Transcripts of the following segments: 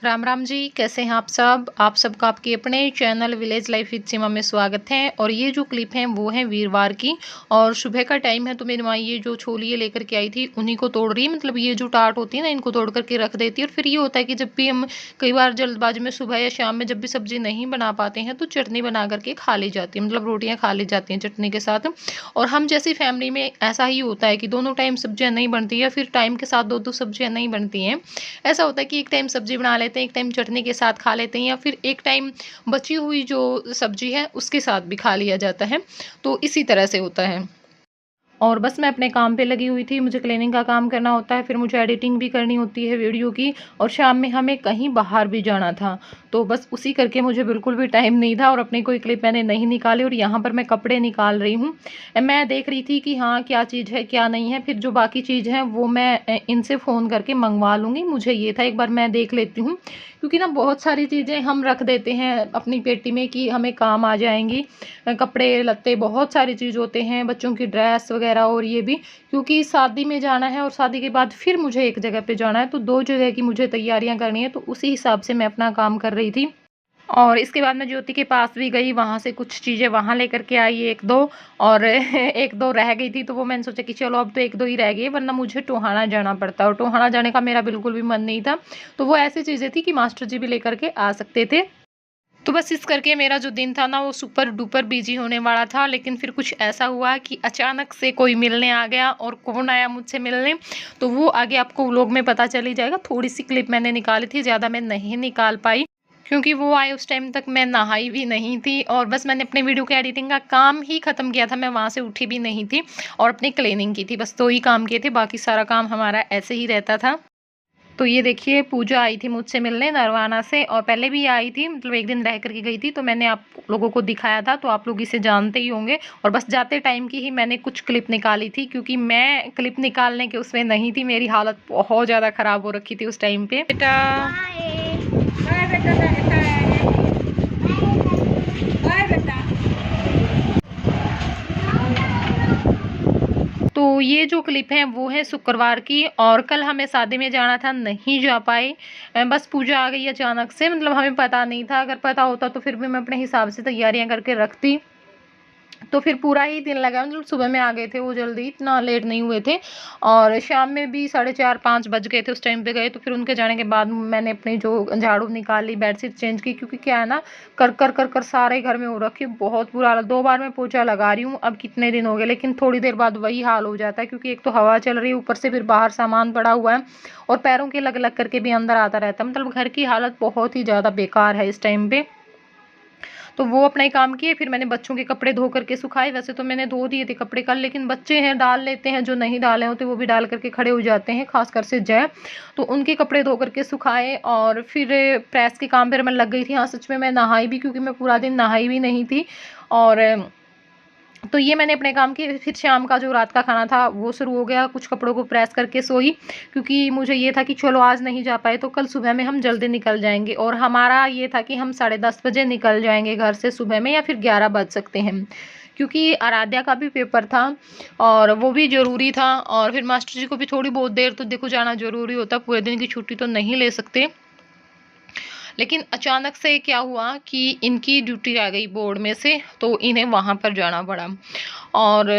राम राम जी, कैसे हैं आप सब। आप सबका आपके अपने चैनल विलेज लाइफ विद सीमा में स्वागत है। और ये जो क्लिप है वो है वीरवार की और सुबह का टाइम है। तो मेरी माँ ये जो छोलिए लेकर के आई थी उन्हीं को तोड़ रही है। मतलब ये जो टाट होती है ना, इनको तोड़ करके रख देती है। और फिर ये होता है कि जब भी हम कई बार जल्दबाजी में सुबह या शाम में जब भी सब्जी नहीं बना पाते हैं तो चटनी बना करके खा ली जाती है। मतलब रोटियाँ खा ली जाती हैं चटनी के साथ। और हम जैसी फैमिली में ऐसा ही होता है कि दोनों टाइम सब्जियाँ नहीं बनती या फिर टाइम के साथ दो दो सब्जियाँ नहीं बनती हैं। ऐसा होता है कि एक टाइम सब्जी बना लेते हैं, एक टाइम चटनी के साथ खा लेते हैं, या फिर एक टाइम बची हुई जो सब्जी है उसके साथ भी खा लिया जाता है। तो इसी तरह से होता है। और बस मैं अपने काम पे लगी हुई थी। मुझे क्लीनिंग का काम करना होता है, फिर मुझे एडिटिंग भी करनी होती है वीडियो की, और शाम में हमें कहीं बाहर भी जाना था। तो बस उसी करके मुझे बिल्कुल भी टाइम नहीं था और अपनी कोई क्लिप मैंने नहीं निकाली। और यहाँ पर मैं कपड़े निकाल रही हूँ। मैं देख रही थी कि हाँ क्या चीज़ है क्या नहीं है। फिर जो बाकी चीज़ है वो मैं इनसे फ़ोन करके मंगवा लूँगी। मुझे ये था एक बार मैं देख लेती हूँ, क्योंकि ना बहुत सारी चीज़ें हम रख देते हैं अपनी पेटी में कि हमें काम आ जाएंगी। कपड़े लत्ते बहुत सारी चीज़ होते हैं, बच्चों की ड्रेस वगैरह। और ये भी क्योंकि शादी में जाना है और शादी के बाद फिर मुझे एक जगह पे जाना है, तो दो जगह की मुझे तैयारियां करनी है। तो उसी हिसाब से मैं अपना काम कर रही थी। और इसके बाद मैं ज्योति के पास भी गई, वहाँ से कुछ चीज़ें वहाँ लेकर के आई एक दो। और एक दो रह गई थी तो वो मैंने सोचा कि चलो अब तो एक दो ही रह गई, वरना मुझे टोहाना जाना पड़ता, और टोहाना जाने का मेरा बिल्कुल भी मन नहीं था। तो वो ऐसी चीज़ें थी कि मास्टर जी भी लेकर के आ सकते थे। तो बस इस करके मेरा जो दिन था ना वो सुपर डुपर बिजी होने वाला था। लेकिन फिर कुछ ऐसा हुआ कि अचानक से कोई मिलने आ गया। और कौन आया मुझसे मिलने, तो वो आगे आपको व्लॉग में पता चल ही जाएगा। थोड़ी सी क्लिप मैंने निकाली थी, ज़्यादा मैं नहीं निकाल पाई, क्योंकि वो आए उस टाइम तक मैं नहाई भी नहीं थी। और बस मैंने अपने वीडियो के एडिटिंग का काम ही ख़त्म किया था, मैं वहाँ से उठी भी नहीं थी। और अपनी क्लीनिंग की थी, बस दो ही काम किए थे, बाकी सारा काम हमारा ऐसे ही रहता था। तो ये देखिए पूजा आई थी मुझसे मिलने नरवाना से, और पहले भी आई थी, मतलब एक दिन रह करके गई थी। तो मैंने आप लोगों को दिखाया था, तो आप लोग इसे जानते ही होंगे। और बस जाते टाइम की ही मैंने कुछ क्लिप निकाली थी, क्योंकि मैं क्लिप निकालने के उसमें नहीं थी। मेरी हालत बहुत ज़्यादा ख़राब हो रखी थी उस टाइम पे। बेटा तो ये जो क्लिप है वो है शुक्रवार की। और कल हमें शादी में जाना था, नहीं जा पाए। बस पूजा आ गई अचानक से, मतलब हमें पता नहीं था। अगर पता होता तो फिर भी मैं अपने हिसाब से तैयारियां करके रखती। तो फिर पूरा ही दिन लगा, मतलब सुबह में आ गए थे वो जल्दी, इतना लेट नहीं हुए थे। और शाम में भी 4:30-5 बज गए थे उस टाइम पे गए। तो फिर उनके जाने के बाद मैंने अपनी जो झाड़ू निकाली, बेडशीट चेंज की, क्योंकि क्या है ना कर कर कर कर सारे घर में हो रखी बहुत बुरा हाल। 2 बार मैं पोछा लगा रही हूँ अब कितने दिन हो गए, लेकिन थोड़ी देर बाद वही हाल हो जाता है, क्योंकि एक तो हवा चल रही है, ऊपर से फिर बाहर सामान पड़ा हुआ है और पैरों के लग लग करके भी अंदर आता रहता है। मतलब घर की हालत बहुत ही ज़्यादा बेकार है इस टाइम पे। तो वो अपना ही काम किए। फिर मैंने बच्चों के कपड़े धो करके सुखाए। वैसे तो मैंने धो दिए थे कपड़े कल, लेकिन बच्चे हैं डाल लेते हैं, जो नहीं डाले होते वो भी डाल करके खड़े हो जाते हैं, खासकर से जय। तो उनके कपड़े धो करके सुखाए और फिर प्रेस के काम पर मैं लग गई थी। हाँ सच में मैं नहाई भी, क्योंकि मैं पूरा दिन नहाई भी नहीं थी। और तो ये मैंने अपने काम किए। फिर शाम का जो रात का खाना था वो शुरू हो गया। कुछ कपड़ों को प्रेस करके सोई, क्योंकि मुझे ये था कि चलो आज नहीं जा पाए तो कल सुबह में हम जल्दी निकल जाएंगे। और हमारा ये था कि हम 10:30 बजे निकल जाएंगे घर से सुबह में, या फिर 11 बज सकते हैं, क्योंकि आराध्या का भी पेपर था और वो भी ज़रूरी था। और फिर मास्टर जी को भी थोड़ी बहुत देर तो देखो जाना ज़रूरी होता, पूरे दिन की छुट्टी तो नहीं ले सकते। लेकिन अचानक से क्या हुआ कि इनकी ड्यूटी आ गई बोर्ड में से, तो इन्हें वहाँ पर जाना पड़ा। और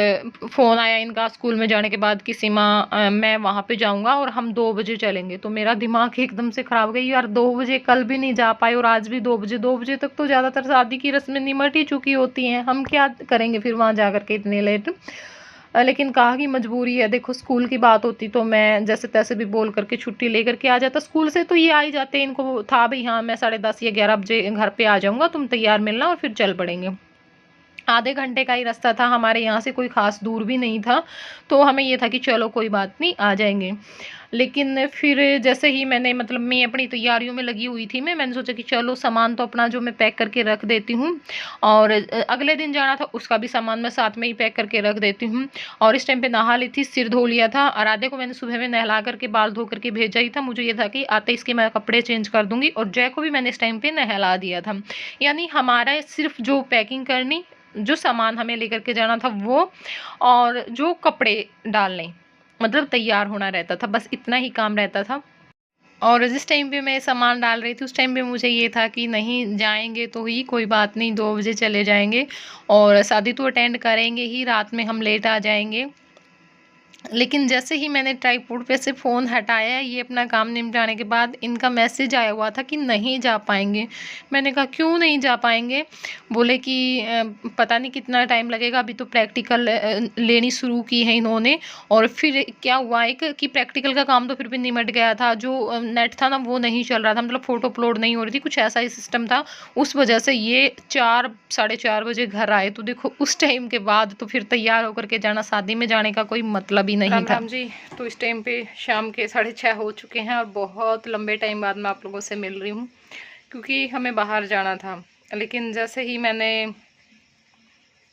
फ़ोन आया इनका स्कूल में जाने के बाद कि सीमा मैं वहाँ पे जाऊँगा और हम 2 बजे चलेंगे। तो मेरा दिमाग एकदम से ख़राब हो गई, यार 2 बजे कल भी नहीं जा पाए और आज भी 2 बजे। 2 बजे तक तो ज़्यादातर शादी की रस्में निमट ही चुकी होती हैं, हम क्या करेंगे फिर वहाँ जा कर के इतने लेट। लेकिन कहा कि मजबूरी है, देखो स्कूल की बात होती तो मैं जैसे तैसे भी बोल करके छुट्टी लेकर के आ जाता स्कूल से। तो ये आ ही जाते, इनको था भाई हाँ मैं 10:30 या 11 बजे घर पे आ जाऊँगा, तुम तैयार मिलना और फिर चल पड़ेंगे। आधे घंटे का ही रास्ता था, हमारे यहाँ से कोई ख़ास दूर भी नहीं था। तो हमें ये था कि चलो कोई बात नहीं आ जाएँगे। लेकिन फिर जैसे ही मैंने, मतलब मैं अपनी तैयारियों में लगी हुई थी, मैंने सोचा कि चलो सामान तो अपना जो मैं पैक करके रख देती हूँ। और अगले दिन जाना था उसका भी सामान मैं साथ में ही पैक करके रख देती हूँ। और इस टाइम पे नहा ली थी, सिर धो लिया था। आराध्या को मैंने सुबह में नहला करके बाल धो करके भेजा ही था। मुझे ये था कि आते इसके मैं कपड़े चेंज कर दूँगी, और जय को भी मैंने इस टाइम पे नहला दिया था। यानी हमारा सिर्फ जो पैकिंग करनी, जो सामान हमें लेकर के जाना था वो, और जो कपड़े डालने, मतलब तैयार होना रहता था, बस इतना ही काम रहता था। और जिस टाइम पे मैं सामान डाल रही थी उस टाइम पे मुझे ये था कि नहीं जाएँगे तो ही कोई बात नहीं, 2 बजे चले जाएँगे और शादी तो अटेंड करेंगे ही, रात में हम लेट आ जाएँगे। लेकिन जैसे ही मैंने ट्राइपॉड पे से फ़ोन हटाया, ये अपना काम निपटाने के बाद इनका मैसेज आया हुआ था कि नहीं जा पाएँगे। मैंने कहा क्यों नहीं जा पाएँगे? बोले कि पता नहीं कितना टाइम लगेगा, अभी तो प्रैक्टिकल लेनी शुरू की है इन्होंने। और फिर क्या हुआ एक कि प्रैक्टिकल का काम तो फिर भी निमट गया था, जो नेट था ना वो नहीं चल रहा था, मतलब फ़ोटो अपलोड नहीं हो रही थी, कुछ ऐसा ही सिस्टम था। उस वजह से ये 4 साढ़े 4 बजे घर आए, तो देखो उस टाइम के बाद तो फिर तैयार होकर के जाना, शादी में जाने का कोई मतलब ही नहीं था। राम जी, तो इस टाइम पे शाम के 6:30 हो चुके हैं और बहुत लंबे टाइम बाद मैं आप लोगों से मिल रही हूँ, क्योंकि हमें बाहर जाना था। लेकिन जैसे ही मैंने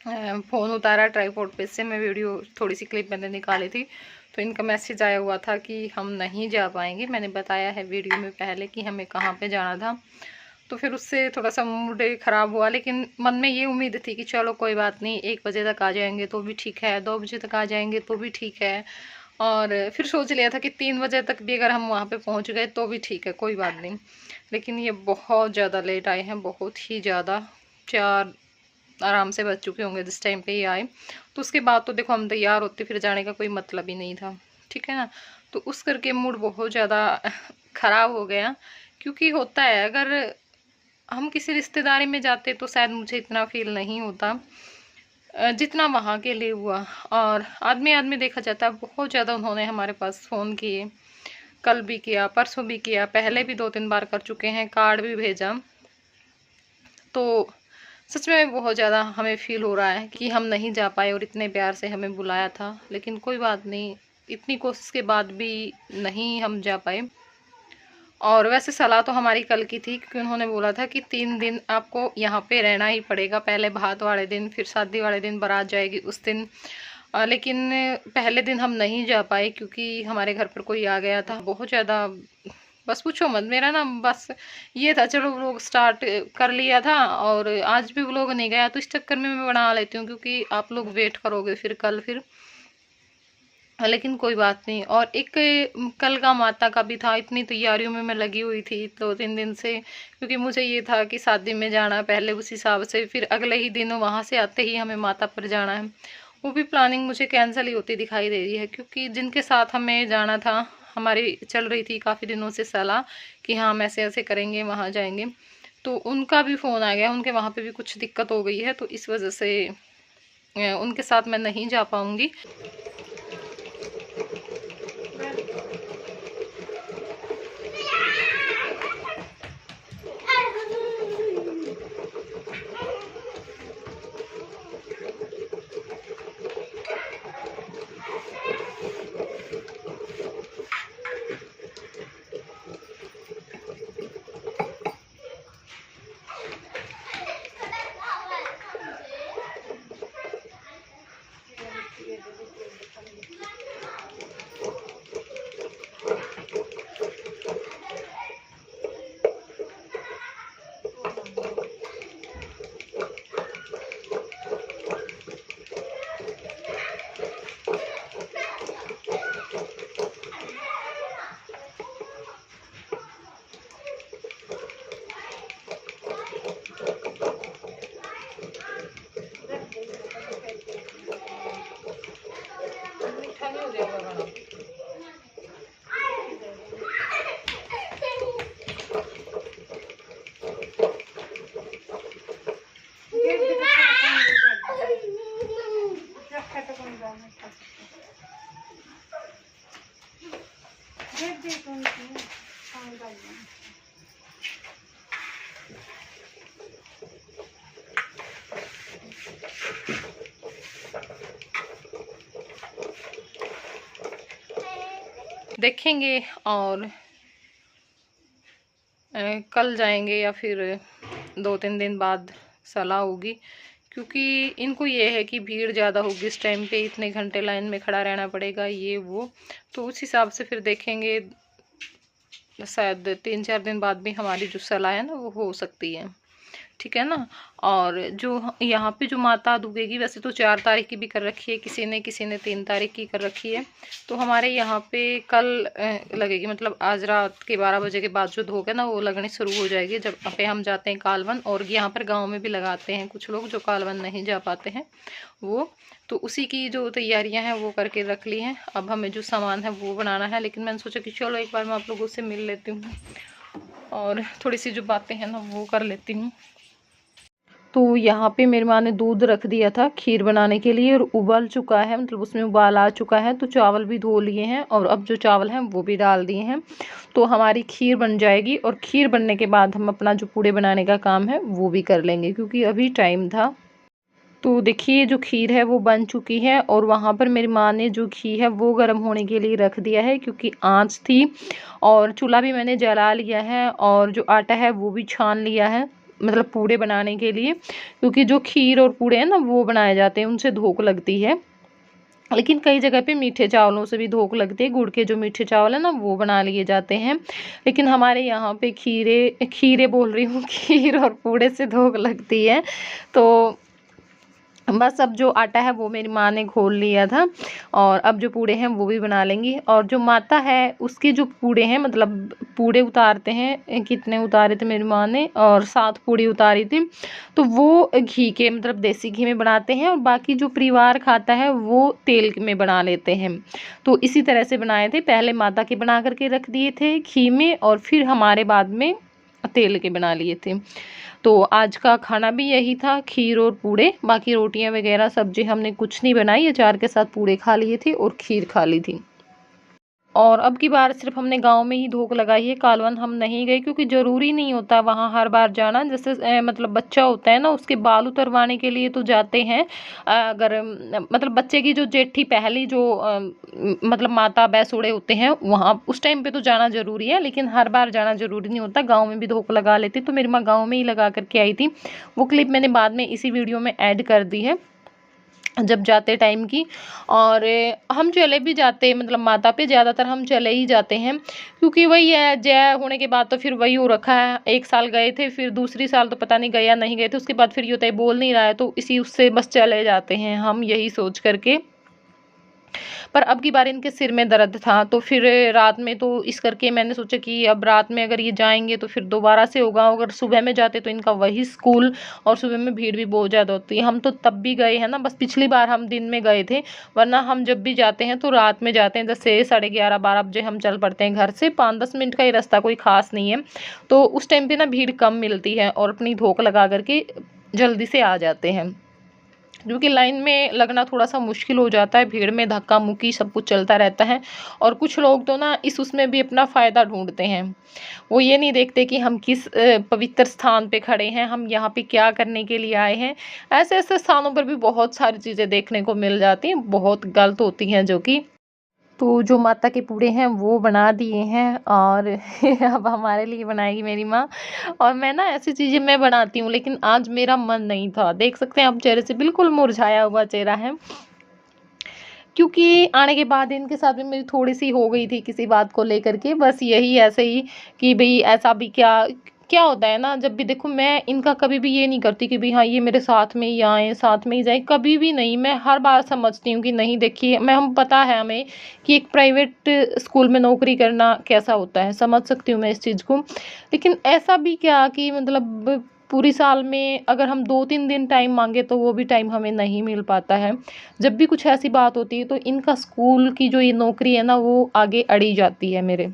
फ़ोन उतारा ट्राइपॉड पे से, मैं वीडियो थोड़ी सी क्लिप मैंने निकाली थी, तो इनका मैसेज आया हुआ था कि हम नहीं जा पाएंगे। मैंने बताया है वीडियो में पहले कि हमें कहाँ पे जाना था, तो फिर उससे थोड़ा सा मूड ख़राब हुआ। लेकिन मन में ये उम्मीद थी कि चलो कोई बात नहीं, 1 बजे तक आ जाएंगे तो भी ठीक है, 2 बजे तक आ जाएंगे तो भी ठीक है। और फिर सोच लिया था कि 3 बजे तक भी अगर हम वहाँ पे पहुँच गए तो भी ठीक है, कोई बात नहीं। लेकिन ये बहुत ज़्यादा लेट आए हैं, बहुत ही ज़्यादा। 4 आराम से बज चुके होंगे जिस टाइम पे ये आए। तो उसके बाद तो देखो हम तैयार होते, फिर जाने का कोई मतलब ही नहीं था, ठीक है ना। तो उस करके मूड बहुत ज़्यादा ख़राब हो गया, क्योंकि होता है अगर हम किसी रिश्तेदारी में जाते तो शायद मुझे इतना फील नहीं होता जितना वहाँ के लिए हुआ। और आदमी आदमी देखा जाता है, बहुत ज़्यादा उन्होंने हमारे पास फ़ोन किए, कल भी किया, परसों भी किया, पहले भी 2-3 बार कर चुके हैं, कार्ड भी भेजा। तो सच में बहुत ज़्यादा हमें फ़ील हो रहा है कि हम नहीं जा पाए और इतने प्यार से हमें बुलाया था। लेकिन कोई बात नहीं, इतनी कोशिश के बाद भी नहीं हम जा पाए। और वैसे सलाह तो हमारी कल की थी, क्योंकि उन्होंने बोला था कि 3 दिन आपको यहाँ पे रहना ही पड़ेगा, पहले भात वाले दिन, फिर शादी वाले दिन बारात जाएगी उस दिन। लेकिन पहले दिन हम नहीं जा पाए क्योंकि हमारे घर पर कोई आ गया था, बहुत ज़्यादा। बस पूछो मत, मेरा ना बस ये था चलो व्लॉग स्टार्ट कर लिया था और आज भी व्लॉग नहीं गया, तो इस चक्कर में मैं बना लेती हूँ, क्योंकि आप लोग वेट करोगे फिर कल फिर। लेकिन कोई बात नहीं। और एक कल का माता का भी था, इतनी तैयारियों में मैं लगी हुई थी 2-3 दिन से, क्योंकि मुझे ये था कि शादी में जाना पहले उस हिसाब से, फिर अगले ही दिन वहाँ से आते ही हमें माता पर जाना है। वो भी प्लानिंग मुझे कैंसिल ही होती दिखाई दे रही है, क्योंकि जिनके साथ हमें जाना था, हमारी चल रही थी काफ़ी दिनों से सलाह कि हाँ हम ऐसे ऐसे करेंगे, वहाँ जाएंगे, तो उनका भी फ़ोन आ गया, उनके वहाँ पे भी कुछ दिक्कत हो गई है, तो इस वजह से उनके साथ मैं नहीं जा पाऊँगी। देखेंगे और कल जाएंगे या फिर 2-3 दिन बाद सलाह होगी, क्योंकि इनको ये है कि भीड़ ज़्यादा होगी इस टाइम पे, इतने घंटे लाइन में खड़ा रहना पड़ेगा ये वो। तो उस हिसाब से फिर देखेंगे, शायद 3-4 दिन बाद भी हमारी जो सलाह है ना वो हो सकती है। ठीक है ना। और जो यहाँ पे जो माता दुगेगी वैसे तो 4 तारीख की भी कर रखी है, किसी ने 3 तारीख की कर रखी है। तो हमारे यहाँ पे कल लगेगी, मतलब आज रात के 12 बजे के बाद जो धोख है ना वो लगनी शुरू हो जाएगी, जब पे हम जाते हैं कालवन। और यहाँ पर गांव में भी लगाते हैं कुछ लोग जो कालवन नहीं जा पाते हैं वो। तो उसी की जो तैयारियां हैं वो करके रख ली हैं। अब हमें जो सामान है वो बनाना है, लेकिन मैंने सोचा कि चलो एक बार मैं आप लोगों से मिल लेती हूँ और थोड़ी सी जो बातें हैं ना वो कर लेती हूँ। तो यहाँ पे मेरी माँ ने दूध रख दिया था खीर बनाने के लिए और उबल चुका है, मतलब उसमें उबाल आ चुका है। तो चावल भी धो लिए हैं और अब जो चावल हैं वो भी डाल दिए हैं। तो हमारी खीर बन जाएगी और खीर बनने के बाद हम अपना जो पूड़े बनाने का काम है वो भी कर लेंगे, क्योंकि अभी टाइम था। तो देखिए जो खीर है वो बन चुकी है और वहाँ पर मेरी माँ ने जो घी है वो गर्म होने के लिए रख दिया है, क्योंकि आँच थी। और चूल्हा भी मैंने जला लिया है और जो आटा है वो भी छान लिया है, मतलब पूड़े बनाने के लिए। क्योंकि जो खीर और पूड़े हैं ना वो बनाए जाते हैं उनसे धोख लगती है, लेकिन कई जगह पे मीठे चावलों से भी धोख लगती है। गुड़ के जो मीठे चावल है ना वो बना लिए जाते हैं, लेकिन हमारे यहाँ पे खीरे खीरे बोल रही हूँ खीर और पूड़े से धोख लगती है। तो बस अब जो आटा है वो मेरी माँ ने घोल लिया था और अब जो पूड़े हैं वो भी बना लेंगी। और जो माता है उसके जो पूड़े हैं, मतलब पूड़े उतारते हैं, कितने उतारे थे मेरी माँ ने, और 7 पूड़ी उतारी थी। तो वो घी के, मतलब देसी घी में बनाते हैं और बाकी जो परिवार खाता है वो तेल में बना लेते हैं। तो इसी तरह से बनाए थे, पहले माता के बना करके रख दिए थे घी में और फिर हमारे बाद में तेल के बना लिए थे। तो आज का खाना भी यही था, खीर और पूड़े। बाकी रोटियां वगैरह सब्जी हमने कुछ नहीं बनाई, अचार के साथ पूड़े खा लिए थे और खीर खा ली थी। और अब की बार सिर्फ हमने गांव में ही धोख लगाई है, कालवन हम नहीं गए, क्योंकि ज़रूरी नहीं होता वहाँ हर बार जाना। जैसे मतलब बच्चा होता है ना उसके बाल उतरवाने के लिए तो जाते हैं। अगर मतलब बच्चे की जो जेठी पहली जो मतलब माता बैसुड़े होते हैं वहाँ उस टाइम पे तो जाना ज़रूरी है, लेकिन हर बार जाना ज़रूरी नहीं होता। गाँव में भी धोख लगा लेती, तो मेरी माँ गाँव में ही लगा करके आई थी। वो क्लिप मैंने बाद में इसी वीडियो में ऐड कर दी है जब जाते टाइम की। और हम चले भी जाते, मतलब माता पे ज़्यादातर हम चले ही जाते हैं, क्योंकि वही है जय होने के बाद तो फिर वही हो रखा है। एक साल गए थे, फिर दूसरी साल तो पता नहीं गए या नहीं गए थे, उसके बाद फिर ये होता है बोल नहीं रहा है तो इसी उससे बस चले जाते हैं हम, यही सोच करके। पर अब की बार इनके सिर में दर्द था तो फिर रात में तो इस करके मैंने सोचा कि अब रात में अगर ये जाएंगे तो फिर दोबारा से होगा। अगर सुबह में जाते तो इनका वही स्कूल और सुबह में भीड़ भी बहुत ज़्यादा होती है। हम तो तब भी गए हैं ना, बस पिछली बार हम दिन में गए थे, वरना हम जब भी जाते हैं तो रात में जाते हैं। जैसे 11:30-12 बजे हम चल पड़ते हैं घर से, 5-10 मिनट का ही रास्ता, कोई खास नहीं है। तो उस टाइम पे ना भीड़ कम मिलती है और अपनी धोख लगा करके जल्दी से आ जाते हैं, क्योंकि लाइन में लगना थोड़ा सा मुश्किल हो जाता है, भीड़ में धक्का मुक्की सब कुछ चलता रहता है। और कुछ लोग तो ना इस उसमें भी अपना फ़ायदा ढूंढते हैं, वो ये नहीं देखते कि हम किस पवित्र स्थान पे खड़े हैं, हम यहाँ पे क्या करने के लिए आए हैं। ऐसे ऐसे स्थानों पर भी बहुत सारी चीज़ें देखने को मिल जाती हैं, बहुत गलत होती हैं जो कि। तो जो माता के पूड़े हैं वो बना दिए हैं और अब हमारे लिए बनाएगी मेरी माँ। और मैं ना ऐसी चीज़ें मैं बनाती हूँ, लेकिन आज मेरा मन नहीं था। देख सकते हैं आप चेहरे से बिल्कुल मुरझाया हुआ चेहरा है, क्योंकि आने के बाद इनके साथ में मेरी थोड़ी-सी हो गई थी किसी बात को लेकर के, बस यही ऐसे ही कि भई ऐसा भी क्या क्या होता है ना, जब भी देखो मैं इनका कभी भी ये नहीं करती कि भई हाँ, ये मेरे साथ में ही आएँ, साथ में ही जाएँ, कभी भी नहीं। मैं हर बार समझती हूँ कि नहीं, देखिए मैं हम पता है हमें कि एक प्राइवेट स्कूल में नौकरी करना कैसा होता है, समझ सकती हूँ मैं इस चीज़ को। लेकिन ऐसा भी क्या कि मतलब पूरी साल में अगर हम 2-3 दिन टाइम माँगे तो वो भी टाइम हमें नहीं मिल पाता है। जब भी कुछ ऐसी बात होती है तो इनका स्कूल की जो ये नौकरी है ना वो आगे अड़ी जाती है मेरे।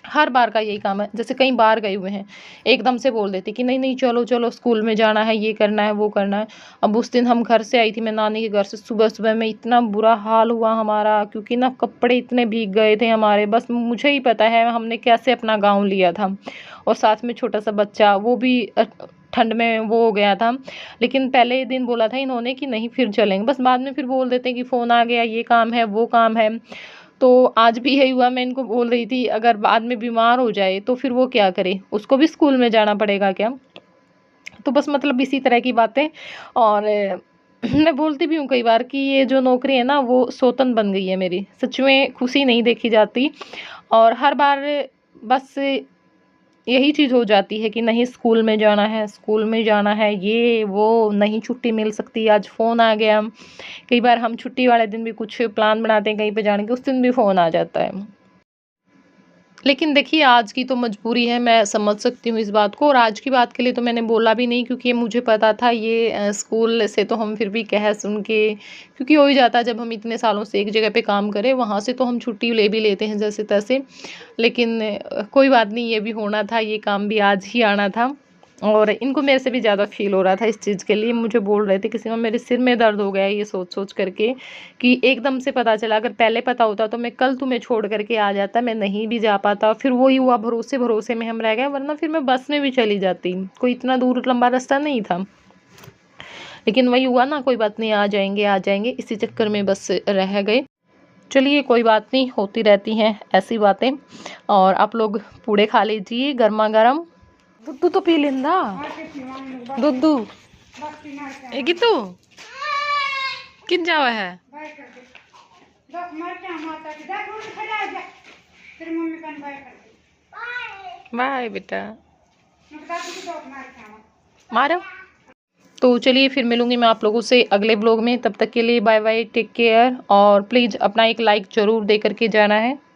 हर बार का यही काम है, जैसे कई बार गए हुए हैं, एकदम से बोल देते कि नहीं नहीं चलो चलो स्कूल में जाना है, ये करना है वो करना है। अब उस दिन हम घर से आई थी, मैं नानी के घर से, सुबह सुबह में इतना बुरा हाल हुआ हमारा, क्योंकि ना कपड़े इतने भीग गए थे हमारे, बस मुझे ही पता है हमने कैसे अपना गाँव लिया था। और साथ में छोटा सा बच्चा, वो भी ठंड में वो हो गया था। लेकिन पहले दिन बोला था इन्होंने कि नहीं फिर चलेंगे, बस बाद में फिर बोल देते हैं कि फ़ोन आ गया, ये काम है वो काम है। तो आज भी यही हुआ, मैं इनको बोल रही थी अगर बाद में बीमार हो जाए तो फिर वो क्या करे, उसको भी स्कूल में जाना पड़ेगा क्या। तो बस मतलब इसी तरह की बातें। और मैं बोलती भी हूँ कई बार कि ये जो नौकरी है ना वो सौतन बन गई है मेरी, सच में खुशी नहीं देखी जाती। और हर बार बस यही चीज़ हो जाती है कि नहीं स्कूल में जाना है, स्कूल में जाना है, ये वो नहीं छुट्टी मिल सकती, आज फ़ोन आ गया। कई बार हम छुट्टी वाले दिन भी कुछ प्लान बनाते हैं कहीं पे जाने के, उस दिन भी फ़ोन आ जाता है। लेकिन देखिए आज की तो मजबूरी है, मैं समझ सकती हूँ इस बात को, और आज की बात के लिए तो मैंने बोला भी नहीं, क्योंकि मुझे पता था ये स्कूल से तो हम फिर भी कह सुन के, क्योंकि हो ही जाता है जब हम इतने सालों से एक जगह पे काम करें, वहाँ से तो हम छुट्टी ले भी लेते हैं जैसे तैसे। लेकिन कोई बात नहीं, ये भी होना था, ये काम भी आज ही आना था। और इनको मेरे से भी ज़्यादा फ़ील हो रहा था इस चीज़ के लिए, मुझे बोल रहे थे कि सीमा मेरे सिर में दर्द हो गया है ये सोच-सोच करके, कि एकदम से पता चला, अगर पहले पता होता तो मैं कल तुम्हें छोड़ कर के आ जाता, मैं नहीं भी जा पाता। फिर वही हुआ, भरोसे-भरोसे में हम रह गए, वरना फिर मैं बस में भी चली जाती, कोई इतना दूर लंबा रास्ता नहीं था। लेकिन वही हुआ ना, कोई बात नहीं, आ जाएँगे, इसी चक्कर में बस रह गए। चलिए कोई बात नहीं, होती रहती हैं ऐसी बातें। और आप लोग पूड़े खा लीजिए गरमा-गरम। दुद्धू तो पी लेंदा, दुद्धू ए गीतू किन जावा है। बाय बेटा, मारो। तो चलिए फिर मिलूंगी मैं आप लोगों से अगले ब्लॉग में, तब तक के लिए बाय बाय, टेक केयर, और प्लीज़ अपना एक लाइक ज़रूर दे करके जाना है।